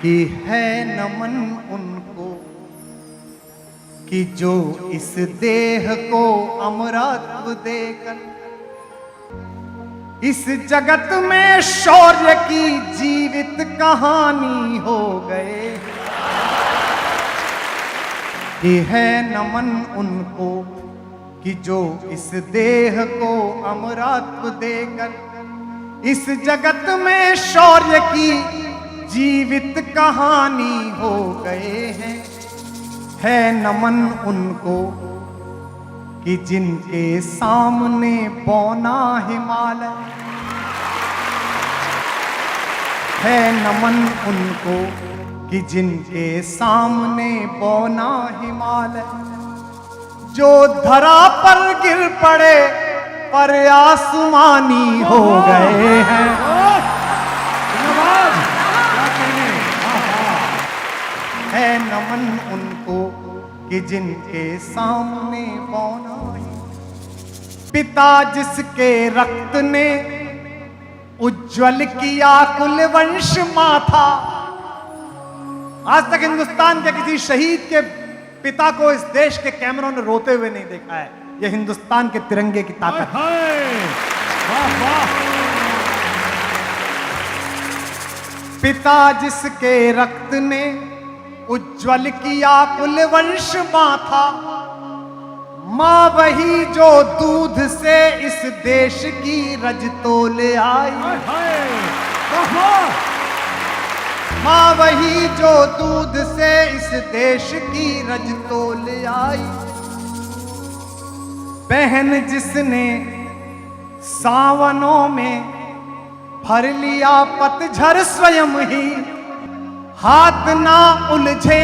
कि है नमन उनको कि जो इस देह को अमरत्व देकर इस जगत में शौर्य की जीवित कहानी हो गए। कि है नमन उनको कि जो इस देह को अमरत्व देकर इस जगत में शौर्य की जीवित कहानी हो गए हैं। है नमन उनको कि जिनके सामने बौना हिमालय, है नमन उनको कि जिनके सामने बौना हिमालय, जो धरा पर गिर पड़े पर आसमानी हो गए हैं। है नमन उनको कि जिनके सामने बौना है। पिता जिसके रक्त ने उज्जवल किया कुल वंश माथा। आज तक हिंदुस्तान के किसी शहीद के पिता को इस देश के कैमरों ने रोते हुए नहीं देखा है। यह हिंदुस्तान के तिरंगे की ताकत है। पिता जिसके रक्त ने उज्जवल किया कुल वंश माथा, मां वही जो दूध से इस देश की रज तोले आई। मां वही जो दूध से इस देश की रज तोले आई। बहन जिसने सावनों में भर लिया पतझड़ स्वयं ही, हाथ ना उलझे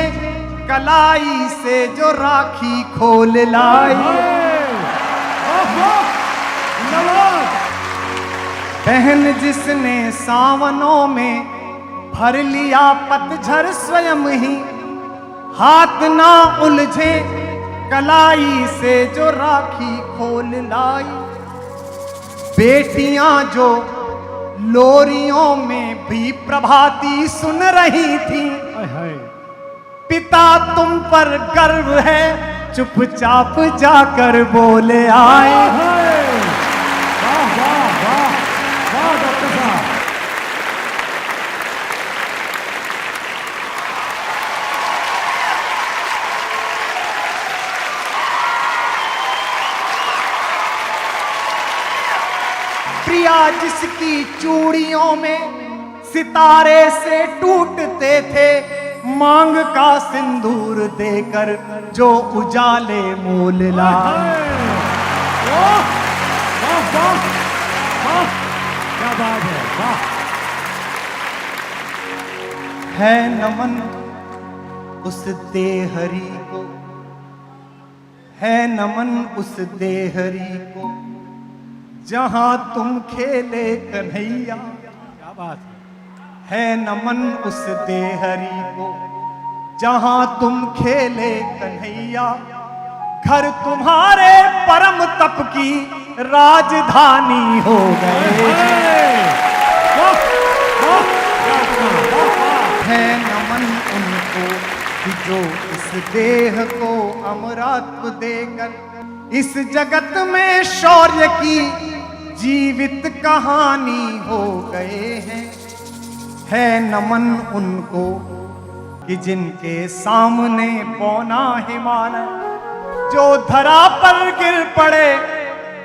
कलाई से जो राखी खोल लाई। बहन जिसने सावनों में भर लिया पतझड़ स्वयं ही, हाथ ना उलझे कलाई से जो राखी खोल लाई। बेटियां जो लोरियों में भी प्रभाती सुन रही थी, पिता तुम पर गर्व है चुपचाप जाकर बोले आए। प्रिया जिसकी चूड़ियों में सितारे से टूटते थे, मांग का सिंदूर देकर जो उजाले मोल लाए। क्या बात है, वाह। है नमन उस देहरी को, है नमन उस देहरी को जहां तुम खेले कन्हैया। क्या बात है नमन उस देहरी को जहां तुम खेले कन्हैया। घर तुम्हारे परम तप की राजधानी हो गए। है नमन उनको कि जो इस देह को अमरत्व देकर इस जगत में शौर्य की जीवित कहानी हो गए हैं। है नमन उनको कि जिनके सामने पौना हिमालय, जो धरा पर गिर पड़े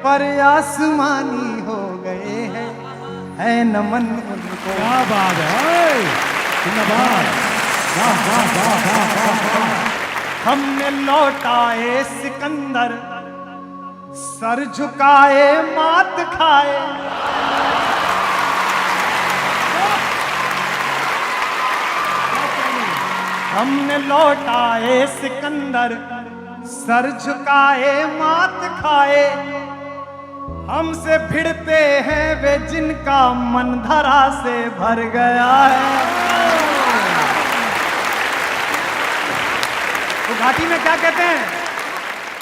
पर आसमानी हो गए हैं। है नमन उनको। क्या बात है, हमने लौटाए सिकंदर, सर झुकाए मात खाए। हमने लौटाए सिकंदर, सर झुकाए मात खाए। हमसे भिड़ते हैं वे जिनका मन धरा से भर गया है। तो घाटी में क्या कहते हैं,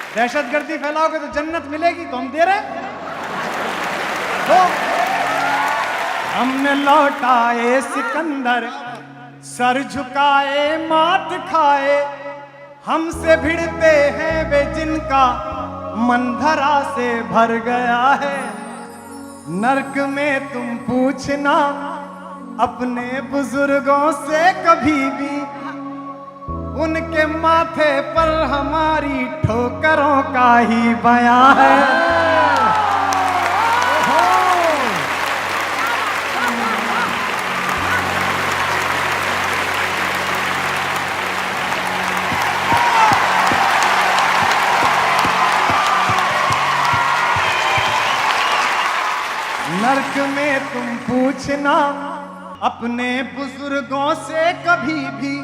दहशतगर्दी फैलाओगे तो जन्नत मिलेगी, तो हम दे रहे हैं। तो हमने लौटाए सिकंदर, सर झुकाए मात खाए हमसे भिड़ते हैं वे जिनका मन धरा से भर गया है। नर्क में तुम पूछना अपने बुजुर्गों से कभी भी, उनके माथे पर हमारी ठोकरों का ही बयां है। नर्क में तुम पूछना अपने बुजुर्गों से कभी भी,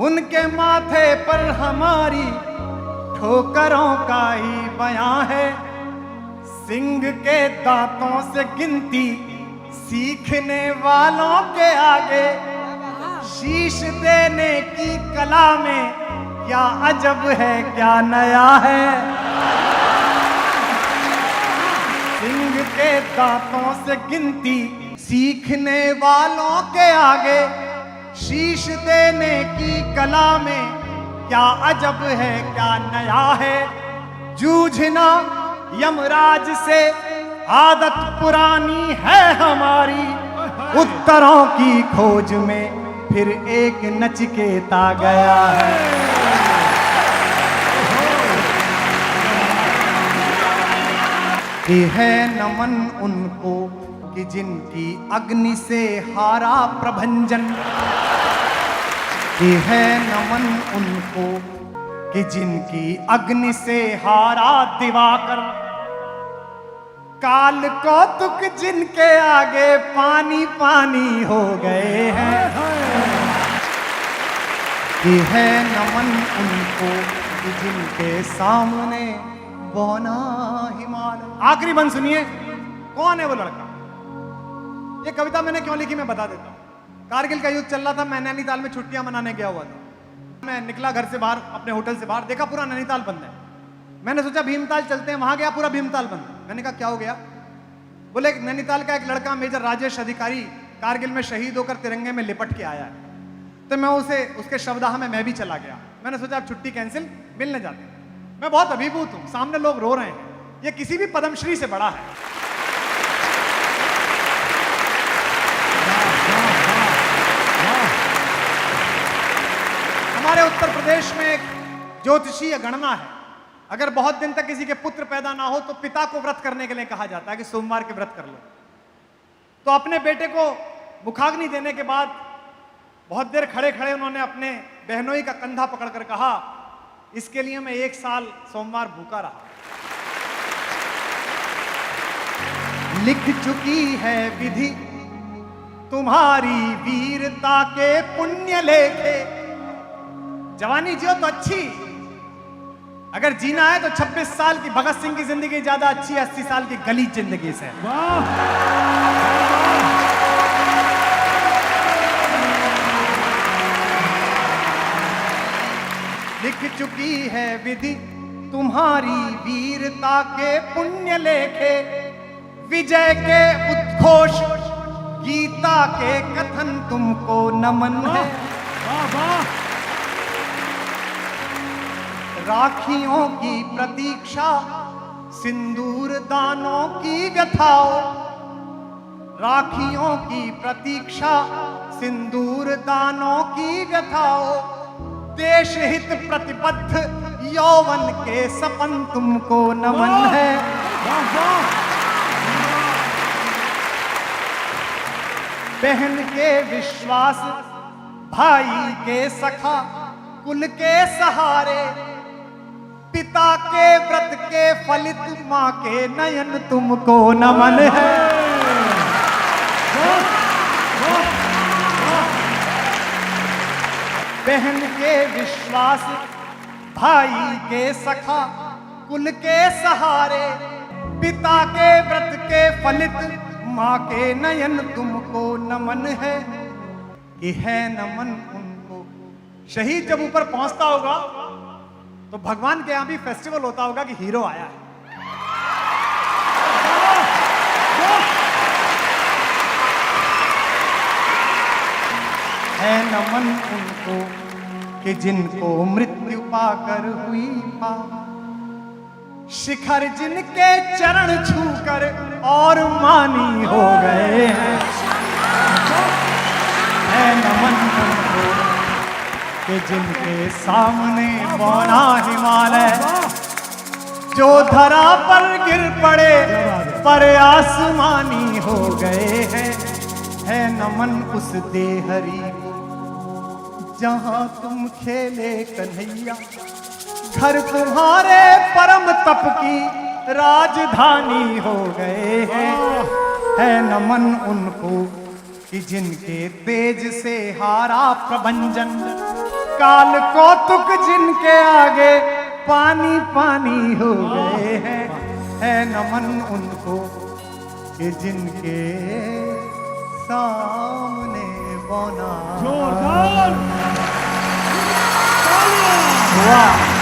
उनके माथे पर हमारी ठोकरों का ही बयां है। सिंह के दांतों से गिनती सीखने वालों के आगे, शीश देने की कला में क्या अजब है क्या नया है। सिंह के दांतों से गिनती सीखने वालों के आगे, शीश देने की कला में क्या अजब है क्या नया है। जूझना यमराज से आदत पुरानी है हमारी, उत्तरों की खोज में फिर एक नचिकेता गया है। कि है नमन उनको कि जिनकी अग्नि से हारा प्रभंजन, कि है नमन उनको कि जिनकी अग्नि से हारा दिवाकर, काल कौतुक जिनके आगे पानी पानी हो गए हैं। कि है नमन उनको कि जिनके सामने बौना हिमालय। आखिरी बंद सुनिए, कौन है वो लड़का? ये कविता मैंने क्यों लिखी मैं बता देता हूं। कारगिल का युद्ध चल रहा था, मैं नैनीताल में छुट्टियां मनाने गया हुआ था। मैं निकला घर से बाहर, अपने होटल से बाहर, देखा पूरा नैनीताल बंद है। मैंने सोचा भीमताल चलते हैं, वहां गया पूरा भीमताल बंद है। मैंने कहा क्या हो गया? बोले नैनीताल का एक लड़का मेजर राजेश अधिकारी कारगिल में शहीद होकर तिरंगे में लिपट के आया है। तो मैं उसके शवदाह में मैं भी चला गया। मैंने सोचा अब छुट्टी कैंसिल, मिलने जाते हैं। मैं बहुत अभिभूत हूं, सामने लोग रो रहे हैं, ये किसी भी पद्मश्री से बड़ा है। हमारे उत्तर प्रदेश में एक ज्योतिषीय गणना है, अगर बहुत दिन तक किसी के पुत्र पैदा ना हो तो पिता को व्रत करने के लिए कहा जाता है कि सोमवार के व्रत कर लो। तो अपने बेटे को मुखाग्नि देने के बाद बहुत देर खड़े खड़े उन्होंने अपने बहनोई का कंधा पकड़कर कहा, इसके लिए मैं 1 साल सोमवार भूखा रहा। लिख चुकी है विधि तुम्हारी वीरता के पुण्य लेखे। जवानी जियो तो अच्छी, अगर जीना है तो 26 साल की भगत सिंह की जिंदगी ज्यादा अच्छी है 80 साल की गली जिंदगी से। लिख चुकी है विधि तुम्हारी वीरता के पुण्य लेखे, विजय के उद्घोष गीता के कथन तुमको नमन है। राखियों की प्रतीक्षा सिंदूर दानों की व्यथाओ, राखियों की प्रतीक्षा सिंदूर दानों की व्यथाओ, देश हित प्रतिबद्ध यौवन के सपन तुमको नमन है। बहन के विश्वास भाई के सखा कुल के सहारे, पिता के व्रत के फलित मां के नयन तुमको नमन है। बहन के विश्वास भाई के सखा कुल के सहारे, पिता के व्रत के फलित मां के नयन तुमको नमन है। कि है नमन उनको। शहीद जब ऊपर पहुंचता होगा तो भगवान के यहां भी फेस्टिवल होता होगा कि हीरो आया है। है नमन उनको कि जिनको मृत्यु पाकर हुई पार। शिखर जिनके चरण छूकर और मानी हो गए हैं, है नमन उनको कि जिनके सामने बौना हिमालय जो धरा पर गिर पड़े पर आसमानी हो गए हैं। है नमन उस देहरी को जहां तुम खेले कन्हैया, घर तुम्हारे परम तप की राजधानी हो गए हैं। है नमन उनको कि जिनके तेज से हारा प्रभंजन, काल कौतुक जिनके आगे पानी पानी हो गए हैं। है नमन उनको कि जिनके सामने बौना जोरदार वाह